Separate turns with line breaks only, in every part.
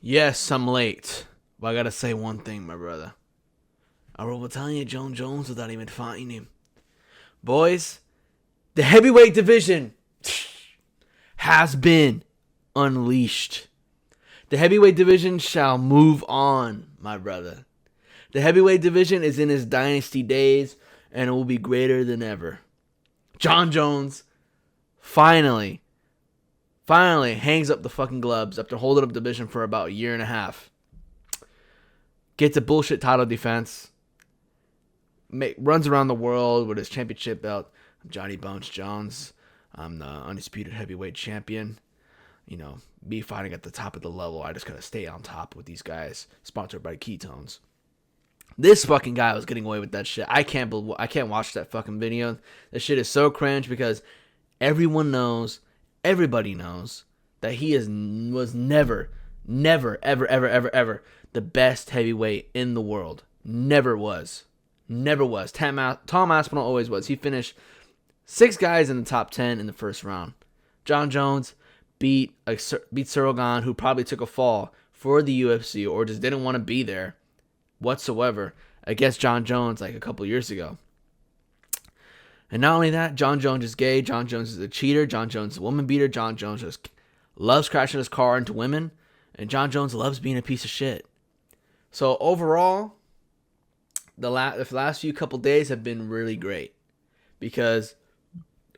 Yes, I'm late, but I gotta say one thing, my brother. I will tell you John Jones without even fighting him. Boys, the heavyweight division has been unleashed. The heavyweight division shall move on, my brother. The heavyweight division is in its dynasty days, and it will be greater than ever. John Jones finally hangs up the fucking gloves after holding up the division for about a year and a half. Gets a bullshit title defense. Runs around the world with his championship belt. I'm Johnny Bones Jones. I'm the Undisputed Heavyweight Champion. You know, me fighting at the top of the level. I just gotta stay on top with these guys. Sponsored by Ketones. This fucking guy was getting away with that shit. I can't watch that fucking video. This shit is so cringe because everybody knows that he was never, ever the best heavyweight in the world. Never was. Tom Aspinall always was. He finished 6 guys in the top 10 in the first round. John Jones beat Cyril Gane, who probably took a fall for the UFC or just didn't want to be there whatsoever against John Jones like a couple years ago. And not only that, John Jones is gay. John Jones is a cheater. John Jones is a woman beater. John Jones just loves crashing his car into women. And John Jones loves being a piece of shit. So overall, the last few couple days have been really great. Because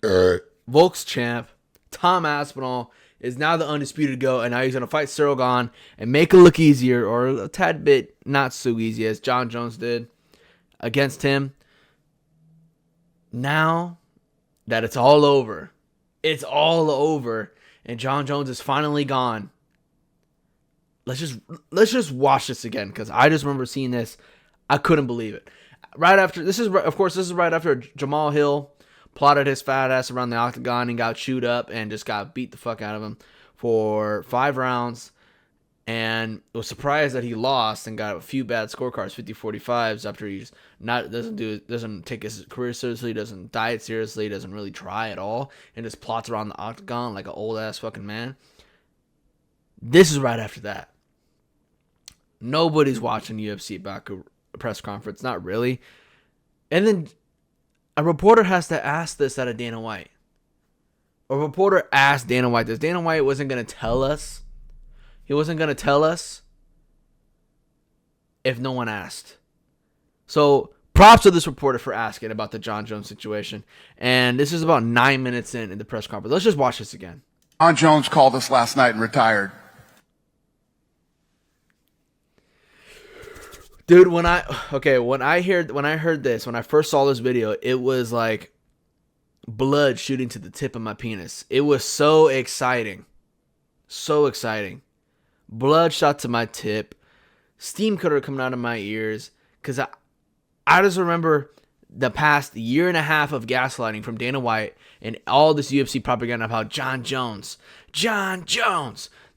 Volk's champ, Tom Aspinall, is now the undisputed GOAT. And now he's going to fight Cyril Gane and make it look easier, or a tad bit not so easy as John Jones did against him. Now that it's all over, and John Jones is finally gone. Let's just watch this again, because I just remember seeing this. I couldn't believe it. This is right after Jamal Hill plotted his fat ass around the octagon and got chewed up and just got beat the fuck out of him for 5 rounds. And was surprised that he lost and got a few bad scorecards, 50-45s, after he's doesn't take his career seriously, doesn't diet seriously, doesn't really try at all, and just plots around the octagon like an old ass fucking man. This is right after that. Nobody's watching UFC back a press conference, not really. And then a reporter has to ask this out of Dana White. A reporter asked Dana White this. Dana White wasn't going to tell us. He wasn't going to tell us if no one asked. So props to this reporter for asking about the John Jones situation. And this is about 9 minutes in the press conference. Let's just watch this again.
John Jones called us last night and retired.
Dude, when I heard this, when I first saw this video, it was like blood shooting to the tip of my penis. It was so exciting. So exciting. Blood shot to my tip. Steam cutter coming out of my ears. Because I just remember the past year and a half of gaslighting from Dana White and all this UFC propaganda about John Jones,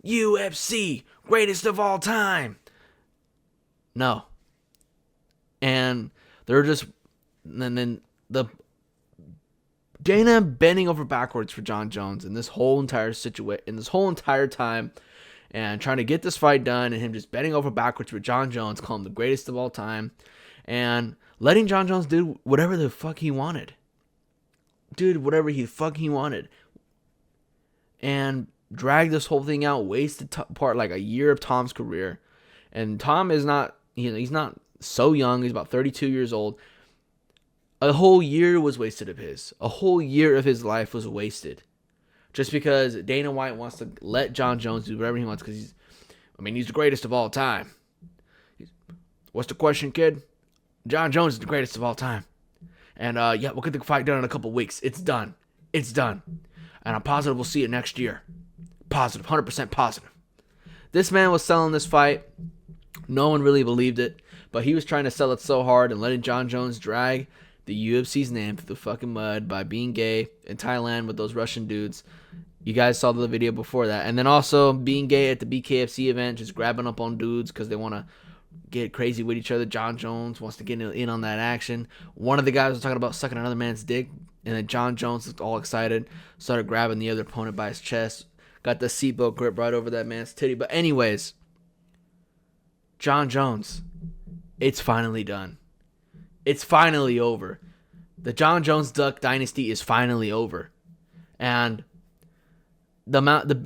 UFC, greatest of all time. No. And they're just, and then the Dana bending over backwards for John Jones in this whole entire situation, in this whole entire time, and trying to get this fight done, and him just bending over backwards for John Jones, calling him the greatest of all time, and letting John Jones do whatever the fuck he wanted. And drag this whole thing out, wasted part like a year of Tom's career. And Tom is not, he's not so young. He's about 32 years old. A whole year was wasted of his. A whole year of his life was wasted. Just because Dana White wants to let John Jones do whatever he wants, because he's the greatest of all time. What's the question, kid? John Jones is the greatest of all time. And we'll get the fight done in a couple weeks. It's done. And I'm positive we'll see it next year. Positive, 100% positive. This man was selling this fight. No one really believed it, but he was trying to sell it so hard and letting John Jones drag the UFC's name through the fucking mud by being gay in Thailand with those Russian dudes. You guys saw the video before that. And then also being gay at the BKFC event, just grabbing up on dudes because they want to get crazy with each other. John Jones wants to get in on that action. One of the guys was talking about sucking another man's dick, and then John Jones looked all excited, started grabbing the other opponent by his chest, got the seatbelt grip right over that man's titty. But anyways, John Jones, it's finally done. It's finally over. The John Jones Duck dynasty is finally over. And the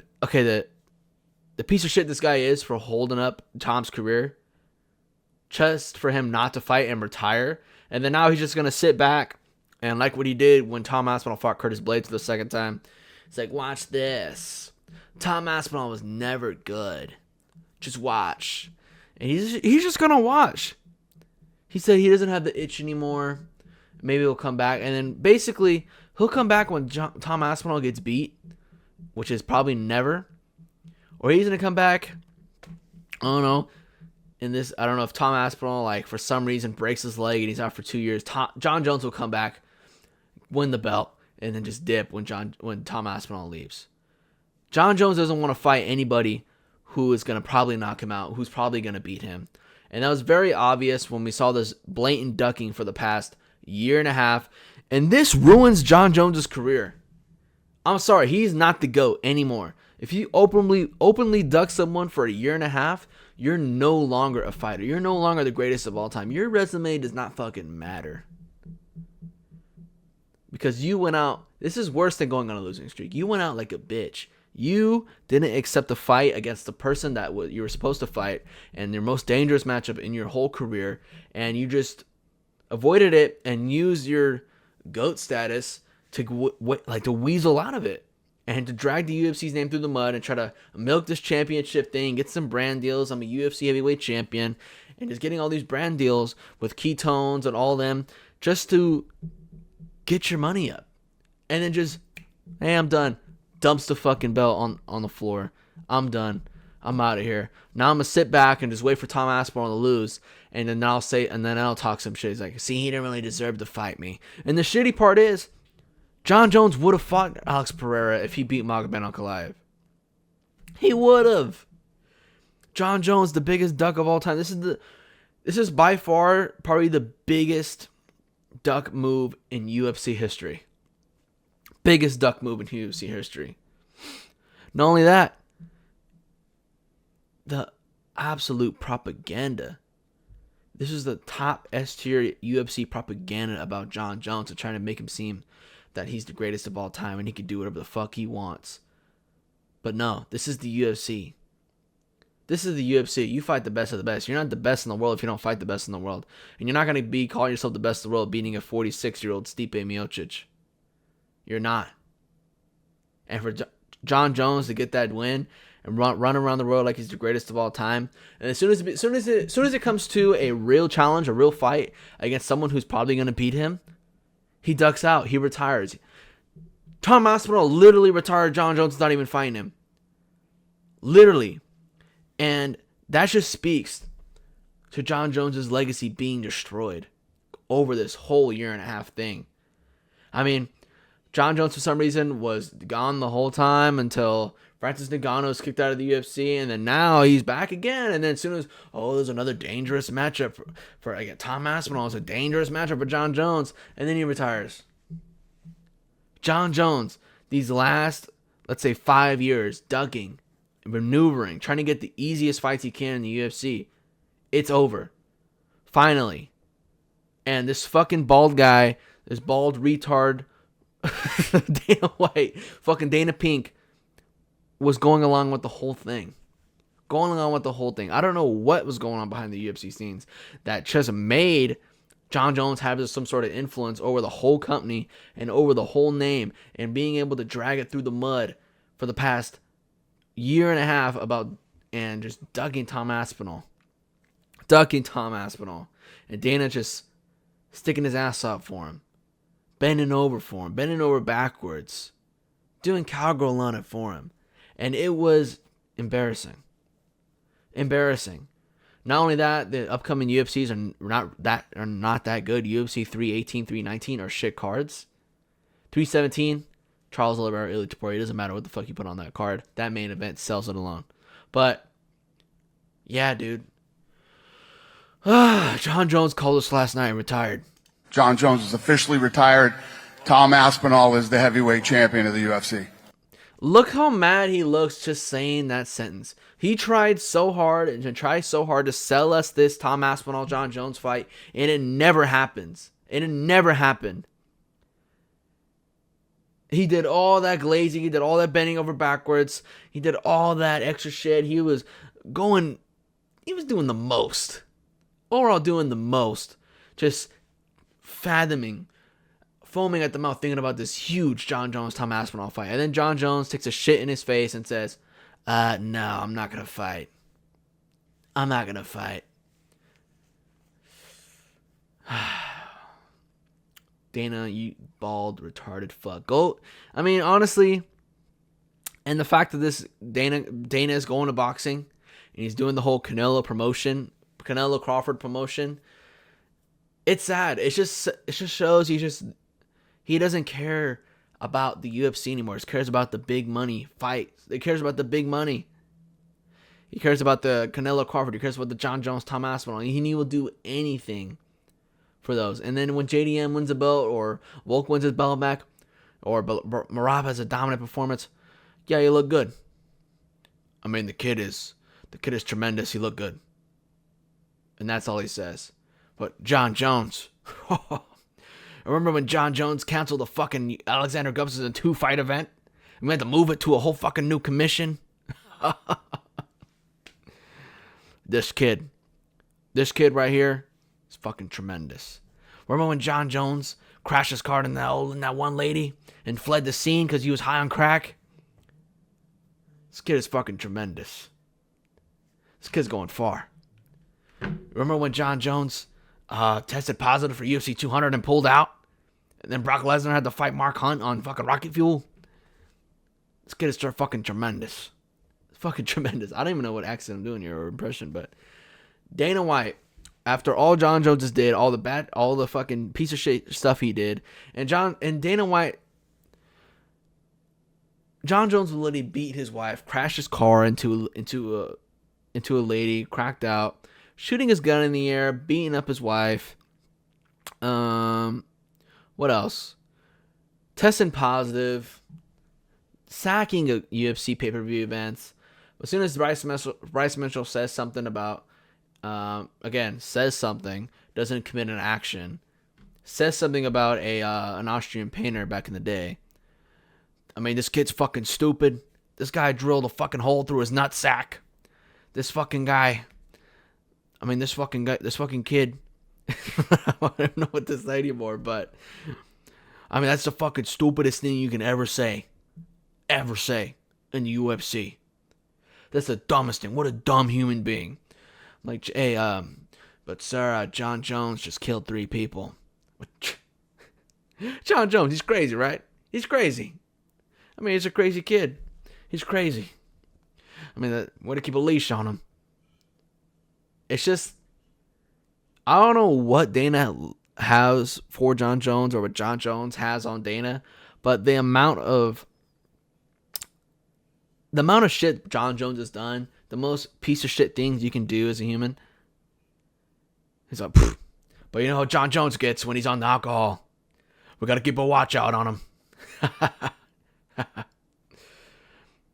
piece of shit this guy is for holding up Tom's career, just for him not to fight and retire, and then now he's just gonna sit back and like what he did when Tom Aspinall fought Curtis Blades for the second time. It's like, watch this. Tom Aspinall was never good. Just watch. And he's just gonna watch. He said he doesn't have the itch anymore. Maybe he'll come back, and then basically he'll come back when Tom Aspinall gets beat, which is probably never. Or he's gonna come back, I don't know. I don't know if Tom Aspinall, like, for some reason breaks his leg and he's out for 2 years. John Jones will come back, win the belt, and then just dip when Tom Aspinall leaves. John Jones doesn't want to fight anybody who is going to probably knock him out, who's probably going to beat him. And that was very obvious when we saw this blatant ducking for the past year and a half. And this ruins John Jones' career. I'm sorry, he's not the GOAT anymore. If you openly duck someone for a year and a half, you're no longer a fighter. You're no longer the greatest of all time. Your resume does not fucking matter. Because you went out, this is worse than going on a losing streak. You went out like a bitch. You didn't accept the fight against the person that you were supposed to fight and your most dangerous matchup in your whole career, and you just avoided it and used your GOAT status to weasel out of it and to drag the UFC's name through the mud and try to milk this championship thing, get some brand deals. I'm a UFC heavyweight champion, and just getting all these brand deals with ketones and all them just to get your money up. And then just, hey, I'm done. Dumps the fucking belt on the floor. I'm done. I'm out of here. Now I'm gonna sit back and just wait for Tom Aspinall to lose, and then I'll talk some shit. He's like, see, he didn't really deserve to fight me. And the shitty part is, John Jones would have fought Alex Pereira if he beat Magomed Ankalaev. He would have. John Jones, the biggest duck of all time. This is by far probably the biggest duck move in UFC history. Biggest duck move in UFC history. Not only that, the absolute propaganda. This is the top S-tier UFC propaganda about John Jones to try to make him seem that he's the greatest of all time and he can do whatever the fuck he wants. But no, this is the UFC. This is the UFC. You fight the best of the best. You're not the best in the world if you don't fight the best in the world. And you're not going to be calling yourself the best in the world beating a 46-year-old Stipe Miocic. You're not. And for John Jones to get that win and run around the world like he's the greatest of all time, and as soon as it comes to a real challenge, a real fight against someone who's probably going to beat him, he ducks out. He retires. Tom Aspinall literally retired John Jones without even fighting him. Literally. And that just speaks to John Jones' legacy being destroyed over this whole year and a half thing. I mean, John Jones, for some reason, was gone the whole time until Francis Ngannou was kicked out of the UFC, and then now he's back again. And then as soon as, there's another dangerous matchup for Tom Aspinall. It's a dangerous matchup for John Jones, and then he retires. John Jones, these last, let's say, 5 years, ducking, maneuvering, trying to get the easiest fights he can in the UFC. It's over. Finally. And this fucking bald guy, this bald retard, Dana White, fucking Dana Pink, was going along with the whole thing. I don't know what was going on behind the UFC scenes that just made John Jones have some sort of influence over the whole company and over the whole name and being able to drag it through the mud for the past year and a half and just ducking Tom Aspinall. And Dana just sticking his ass up for him. Bending over for him, bending over backwards, doing cowgirl on it for him. And it was embarrassing. Not only that, the upcoming UFCs are not that good. UFC 318, 319 are shit cards. 317, Charles Oliveira, Ilia Topuria. It doesn't matter what the fuck you put on that card. That main event sells it alone. But yeah, dude. John Jones called us last night and retired.
John Jones is officially retired. Tom Aspinall is the heavyweight champion of the UFC.
Look how mad he looks just saying that sentence. He tried so hard to sell us this Tom Aspinall John Jones fight, and it never happens. And it never happened. He did all that glazing. He did all that bending over backwards. He did all that extra shit. He was doing the most. Overall, doing the most. Just foaming at the mouth, thinking about this huge John Jones Tom Aspinall fight. And then John Jones takes a shit in his face and says, no, I'm not going to fight. I'm not going to fight. Dana, you bald, retarded fuck. Go. I mean, honestly, and the fact that this Dana is going to boxing and he's doing the whole Canelo Crawford promotion, it's sad. It just shows he doesn't care about the UFC anymore. He cares about the big money fights. He cares about the big money. He cares about the Canelo Crawford. He cares about the John Jones Tom Aspinall. He will do anything for those. And then when JDM wins a belt, or Volk wins his belt back, or Marab has a dominant performance, yeah, you look good. I mean, the kid is tremendous. He looked good. And that's all he says. But John Jones. I remember when John Jones canceled the fucking Alexander Gustafsson 2-fight event? We had to move it to a whole fucking new commission. This kid right here is fucking tremendous. Remember when John Jones crashed his car in that one lady and fled the scene because he was high on crack? This kid is fucking tremendous. This kid's going far. Remember when John Jones tested positive for UFC 200 and pulled out? And then Brock Lesnar had to fight Mark Hunt on fucking rocket fuel? This kid is fucking tremendous. Fucking tremendous. I don't even know what accent I'm doing here or impression, but Dana White, after all John Jones did, all the fucking piece of shit stuff he did, and Dana White, John Jones would literally beat his wife, crash his car into a lady, cracked out, shooting his gun in the air, beating up his wife. What else? Testing positive, sacking a UFC pay-per-view events. As soon as Bryce Mitchell says something about, doesn't commit an action, says something about an Austrian painter back in the day. I mean, this kid's fucking stupid. This guy drilled a fucking hole through his nutsack. This fucking kid. I don't know what to say anymore, but I mean, that's the fucking stupidest thing you can ever say in the UFC. That's the dumbest thing. What a dumb human being. Like, hey, but sir, John Jones just killed 3 people. John Jones, he's crazy, right? He's crazy. I mean, he's a crazy kid. He's crazy. I mean, way to keep a leash on him. It's just, I don't know what Dana has for John Jones or what John Jones has on Dana, but the amount of shit John Jones has done, the most piece of shit things you can do as a human. He's like, pfft. But you know how John Jones gets when he's on the alcohol. We got to keep a watch out on him.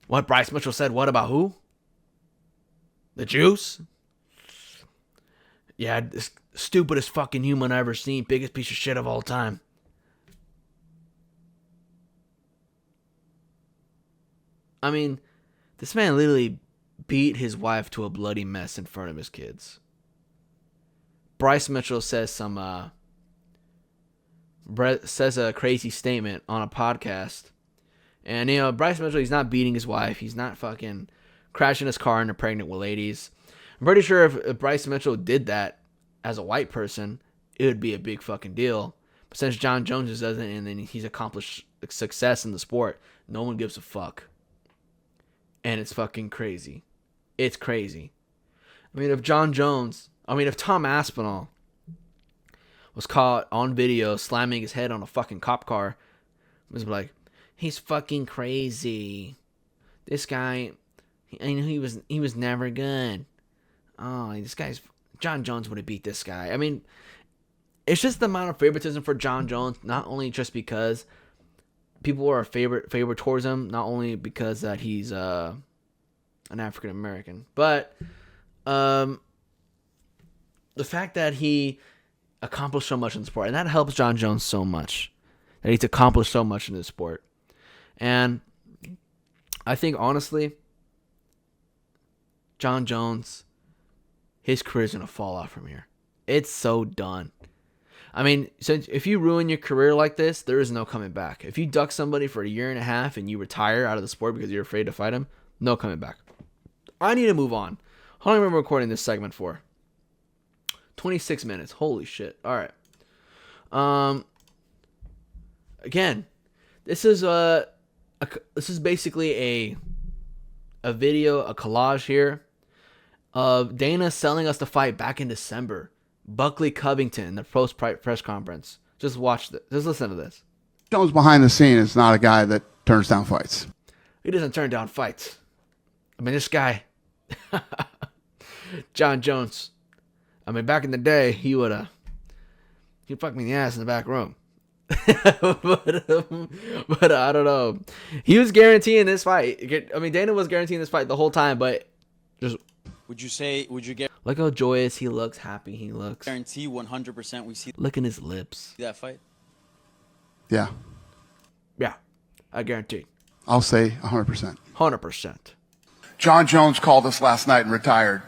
What Bryce Mitchell said, what about who? The Jews? Yeah, this stupidest fucking human I've ever seen. Biggest piece of shit of all time. I mean, this man literally beat his wife to a bloody mess in front of his kids. Bryce Mitchell says a crazy statement on a podcast. And, you know, Bryce Mitchell, he's not beating his wife. He's not fucking crashing his car into pregnant ladies. I'm pretty sure if Bryce Mitchell did that as a white person, it would be a big fucking deal. But since John Jones doesn't, and then he's accomplished success in the sport, no one gives a fuck. And it's fucking crazy. It's crazy. I mean, if Tom Aspinall was caught on video slamming his head on a fucking cop car, it was like, he's fucking crazy. This guy, he was never good. Oh, John Jones would have beat this guy. I mean, it's just the amount of favoritism for John Jones, not only just because people are favorite towards him, not only because that he's an African American, but the fact that he accomplished so much in the sport, and that helps John Jones so much, that he's accomplished so much in this sport. And I think, honestly, John Jones, his career is going to fall off from here. It's so done. I mean, since if you ruin your career like this, there is no coming back. If you duck somebody for a year and a half and you retire out of the sport because you're afraid to fight him, no coming back. I need to move on. How long have I been recording this segment for? 26 minutes. Holy shit. All right. Again, this is basically a video, a collage here of Dana selling us the fight back in December. Buckley Covington, the post press conference. Just watch this. Just listen to this.
Jones behind the scene is not a guy that turns down fights.
He doesn't turn down fights. I mean, this guy, John Jones. I mean, back in the day, he'd fuck me in the ass in the back room. but I don't know. He was guaranteeing this fight. I mean, Dana was guaranteeing this fight the whole time, but just
would you get
look how joyous he looks, happy he looks.
Guarantee 100% we see
Look in his lips.
that fight?
Yeah.
Yeah, I guarantee.
I'll say 100%.
100%.
John Jones called us last night and retired.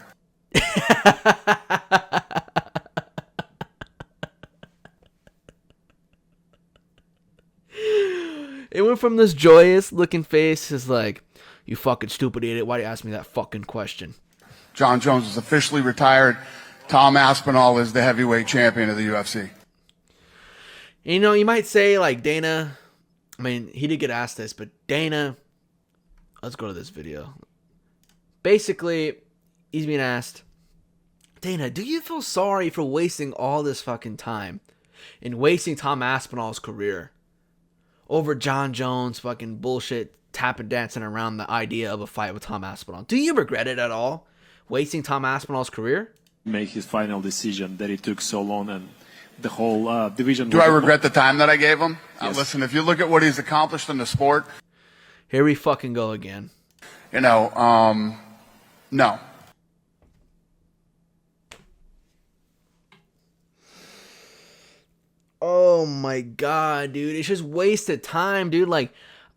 It went from this joyous looking face is like, you fucking stupid idiot, why do you ask me that fucking question?
John Jones is officially retired. Tom Aspinall is the heavyweight champion of the UFC.
You know, you might say, like, Dana, I mean, he did get asked this, but Dana, let's go to this video. Basically, he's being asked, Dana, do you feel sorry for wasting all this fucking time and wasting Tom Aspinall's career over John Jones fucking bullshit tapping dancing around the idea of a fight with Tom Aspinall? Do you regret it at all? Wasting Tom Aspinall's career?
Make his final decision that it took so long and the whole division.
Do I regret the time that I gave him?
Yes.
Listen, if you look at what he's accomplished in the sport,
Here we fucking go again.
you know, no.
Oh my god, dude. It's just wasted time, dude. Like,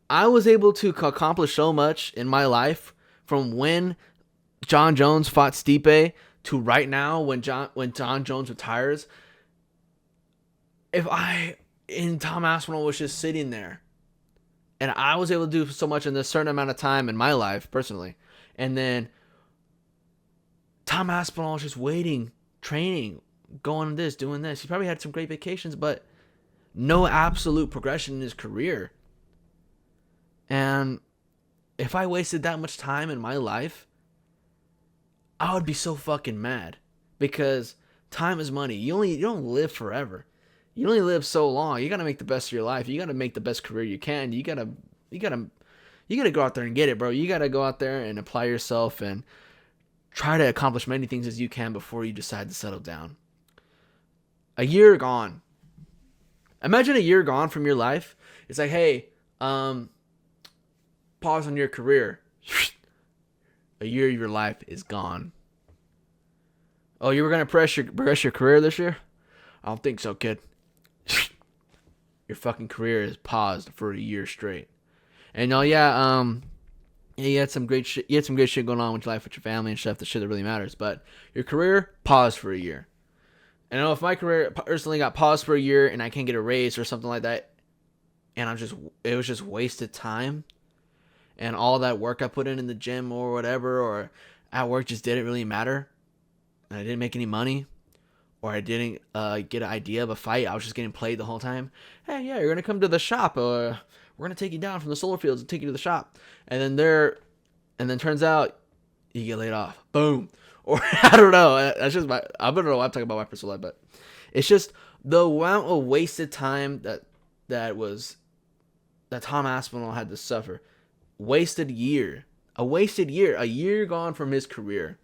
I was able to accomplish so much in my life from when John Jones fought Stipe to right now when John Jones retires. If Tom Aspinall was just sitting there and I was able to do so much in this certain amount of time in my life personally, and then Tom Aspinall was just waiting, training, going this, doing this. He probably had some great vacations, but no absolute progression in his career. And if I wasted that much time in my life, I would be so fucking mad, because time is money. You don't live forever. You only live so long. You got to make the best of your life. You got to make the best career you can. You got to go out there and get it, bro. You got to go out there and apply yourself and try to accomplish many things as you can before you decide to settle down. A year gone. Imagine a year gone from your life. It's like, hey, pause on your career. A year of your life is gone. Oh, you were gonna progress your career this year? I don't think so, kid. Your fucking career is paused for a year straight. And you had some great shit. You had some great shit going on with your life, with your family and stuff. The shit that really matters. But your career paused for a year. And I know if my career personally got paused for a year and I can't get a raise or something like that, and it was just wasted time, and all that work I put in the gym or whatever, or at work just didn't really matter, and I didn't make any money, or I didn't get an idea of a fight, I was just getting played the whole time. Hey, yeah, you're gonna come to the shop, or we're gonna take you down from the solar fields and take you to the shop, and then turns out you get laid off. Boom. Or I don't know. That's just I don't know why I'm talking about my personal life, but it's just the amount of wasted time that Tom Aspinall had to suffer. A year gone from his career.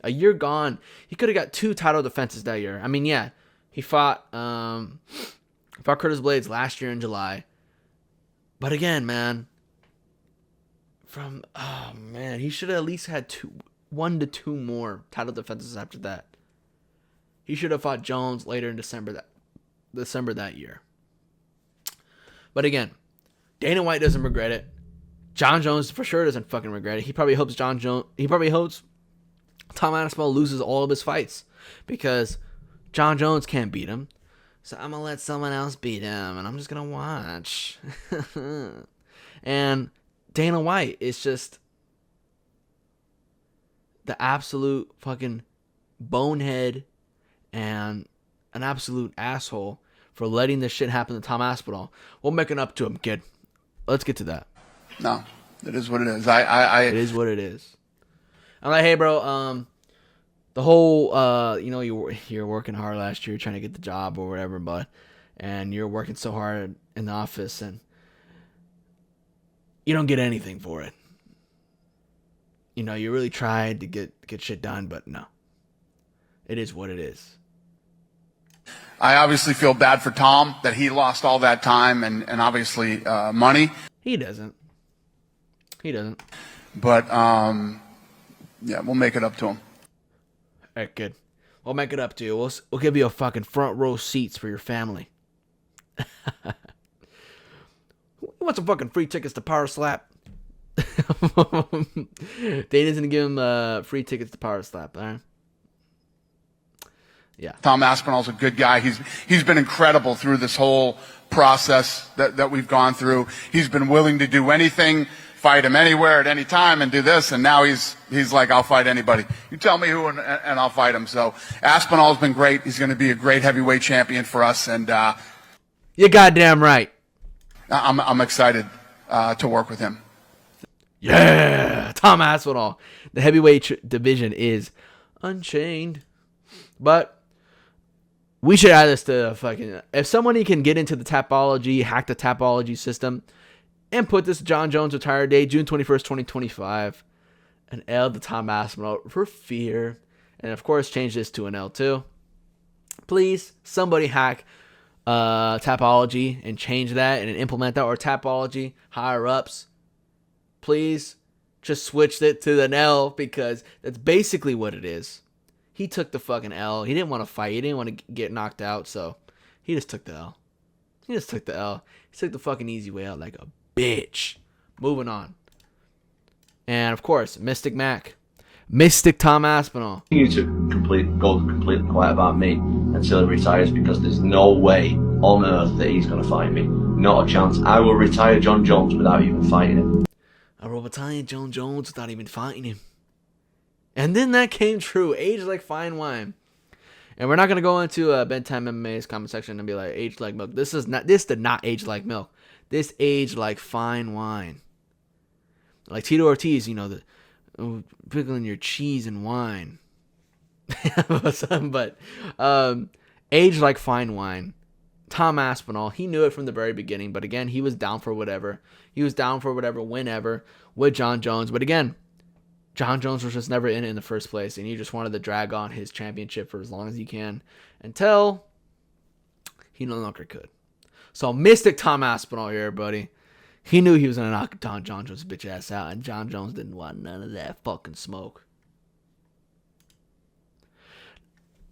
A year gone. He could have got 2 title defenses that year. I mean, yeah, he fought Curtis Blades last year in July. But again, man, oh man, he should have at least had 1 to 2 more title defenses after that. He should have fought Jones later in December that year. But again, Dana White doesn't regret it. John Jones for sure doesn't fucking regret it. He probably hopes Tom Aspinall loses all of his fights because John Jones can't beat him. So I'm going to let someone else beat him, and I'm just going to watch. And Dana White is just the absolute fucking bonehead and an absolute asshole for letting this shit happen to Tom Aspinall. We'll make it up to him, kid. Let's get to that.
No, it is what it is.
It is what it is. I'm like, hey, bro, the whole, you're working hard last year trying to get the job or whatever, and you're working so hard in the office and you don't get anything for it. You know, you really tried to get shit done, but no. It is what it is.
I obviously feel bad for Tom that he lost all that time and obviously money.
He doesn't.
But, yeah, we'll make it up to him.
All right, good. We'll make it up to you. We'll give you a fucking front row seats for your family. Who wants some fucking free tickets to Power Slap? Dana's gonna give him free tickets to Power Slap, all right? Yeah.
Tom Aspinall's a good guy. He's been incredible through this whole process that we've gone through. He's been willing to do anything, fight him anywhere at any time and do this, and now he's like, I'll fight anybody. You tell me who and I'll fight him. So Aspinall's been great. He's going to be a great heavyweight champion for us, and
you're goddamn right.
I'm excited to work with him.
Yeah, Tom Aspinall. The heavyweight division is unchained. But we should add this to fucking... If somebody can get into the Tapology, hack the Tapology system, and put this John Jones retire date, June 21st, 2025, an L to Tom Aspinall for fear. And of course, change this to an L too. Please, somebody hack Tapology and change that and implement that. Or Tapology, higher ups. Please, just switch it to an L because that's basically what it is. He took the fucking L. He didn't want to fight. He didn't want to get knocked out, so he just took the L. He took the fucking easy way out like a bitch. Moving on. And, of course, Mystic Mac. Mystic Tom Aspinall.
You to go completely quiet about me until he retires because there's no way on earth that he's going to fight me. Not a chance. I will retire John Jones without even fighting him.
I will retire John Jones without even fighting him. And then that came true. Age like fine wine. And we're not going to go into Bedtime MMA's comment section and be like, age like milk. This did not age like milk. This aged like fine wine. Like Tito Ortiz, pickling your cheese and wine. But aged like fine wine. Tom Aspinall, he knew it from the very beginning. But again, he was down for whatever. He was down for whatever, whenever, with John Jones. But again, John Jones was just never in it in the first place, and he just wanted to drag on his championship for as long as he can until he no longer could. So Mystic Tom Aspinall here, buddy. He knew he was going to knock John Jones' bitch ass out, and John Jones didn't want none of that fucking smoke.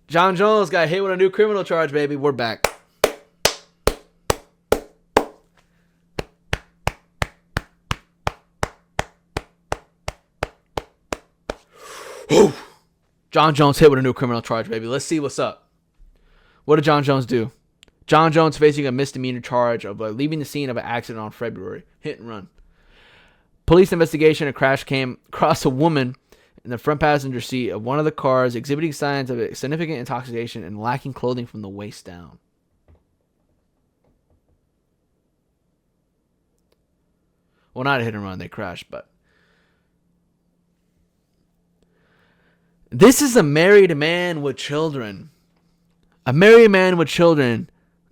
John Jones got hit with a new criminal charge, baby. We're back. John Jones hit with a new criminal charge, baby. Let's see what's up. What did John Jones do? John Jones facing a misdemeanor charge of leaving the scene of an accident on February. Hit and run. Police investigation: a crash came across a woman in the front passenger seat of one of the cars exhibiting signs of significant intoxication and lacking clothing from the waist down. Well, not a hit and run. They crashed, but... This is a married man with children. A married man with children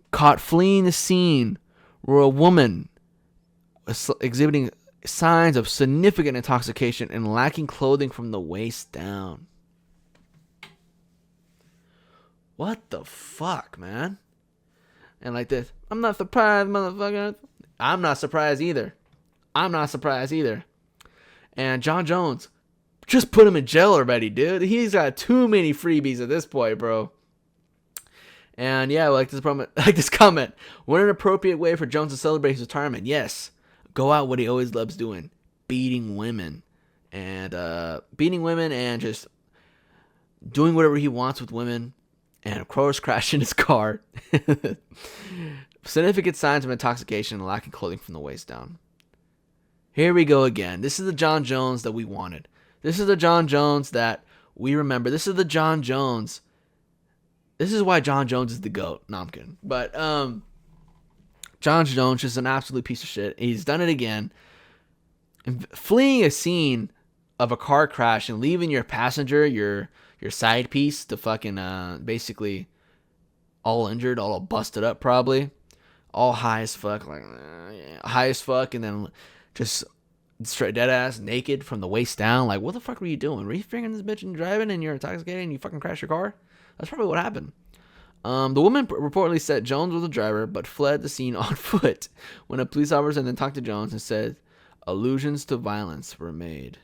caught fleeing the scene where a woman was exhibiting signs of significant intoxication and lacking clothing from the waist down. What the fuck, man? And like this, I'm not surprised, motherfucker. I'm not surprised either. And John Jones, just put him in jail already, dude. He's got too many freebies at this point, bro. And yeah, like this comment. What an appropriate way for Jones to celebrate his retirement. Yes, go out what he always loves doing, beating women, and just doing whatever he wants with women, and of course crashing his car. Significant signs of intoxication and lacking clothing from the waist down. Here we go again. This is the John Jones that we wanted. This is the John Jones that we remember. This is the John Jones. This is why John Jones is the GOAT. No, I'm kidding. But John Jones is an absolute piece of shit. He's done it again. And fleeing a scene of a car crash and leaving your passenger, your side piece, to fucking basically all injured, all busted up probably. All high as fuck. High as fuck, and then just straight dead ass naked from the waist down. Like, what the fuck were you doing? Were you fingering this bitch and driving and you're intoxicated and you fucking crashed your car? That's probably what happened. The woman reportedly said Jones was the driver, but fled the scene on foot when a police officer then talked to Jones and said allusions to violence were made.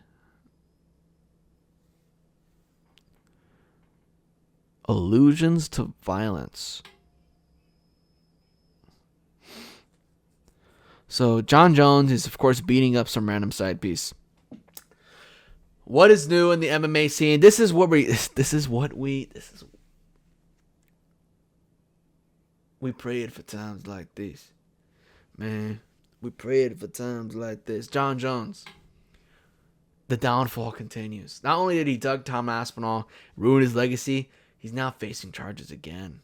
Allusions to violence. So John Jones is, of course, beating up some random side piece. What is new in the MMA scene? We prayed for times like this. Man, we prayed for times like this. John Jones. The downfall continues. Not only did he dug Tom Aspinall, ruin his legacy, he's now facing charges again.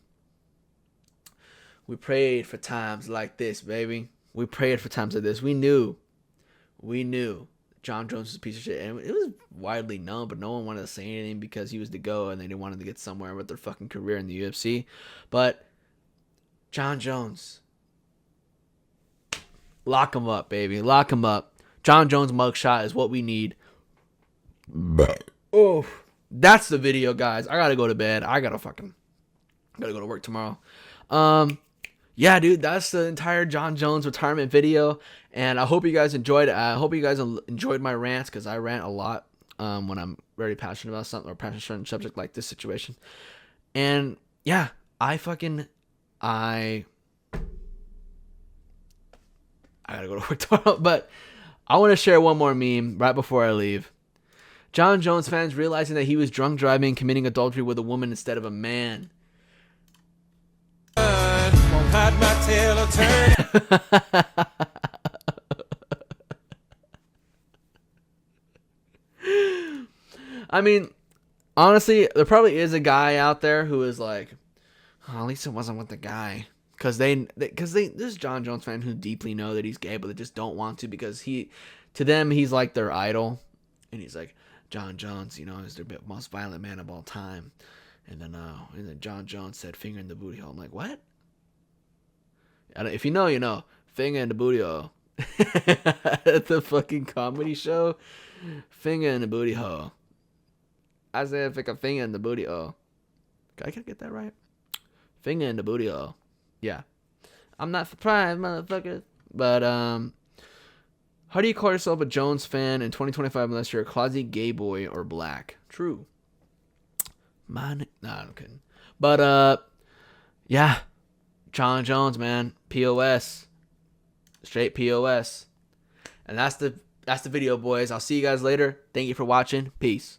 We prayed for times like this, baby. We prayed for times like this. We knew John Jones was a piece of shit. And it was widely known, but no one wanted to say anything because he was the GOAT and they didn't want to get somewhere with their fucking career in the UFC. But John Jones, lock him up, baby. Lock him up. John Jones mugshot is what we need. Oh, that's the video, guys. I gotta go to bed. I gotta go to work tomorrow. Yeah, dude, that's the entire John Jones retirement video, and I hope you guys enjoyed it. I hope you guys enjoyed my rants, because I rant a lot when I'm very passionate about something or passionate about a subject like this situation. And yeah, I gotta go to work tomorrow, but I want to share one more meme right before I leave. John Jones fans realizing that he was drunk driving and committing adultery with a woman instead of a man. Hide my tail or turn. I mean, honestly, there probably is a guy out there who is like, oh, at least it wasn't with the guy. Because there's John Jones fans who deeply know that he's gay, but they just don't want to because to them, he's like their idol. And he's like, John Jones, is the most violent man of all time. And then John Jones said, finger in the booty hole. I'm like, what? If you know, you know. Finger in the booty hole. At the fucking comedy show. Finger in the booty hole. I said, pick a finger in the booty hole. I can get that right. Finger in the booty hole. Yeah. I'm not surprised, motherfucker. But, how do you call yourself a Jones fan in 2025 unless you're a closet gay boy or black? True. Nah, I'm kidding. But, yeah. John Jones, man. POS. Straight POS. And that's the video, boys. I'll see you guys later. Thank you for watching. Peace.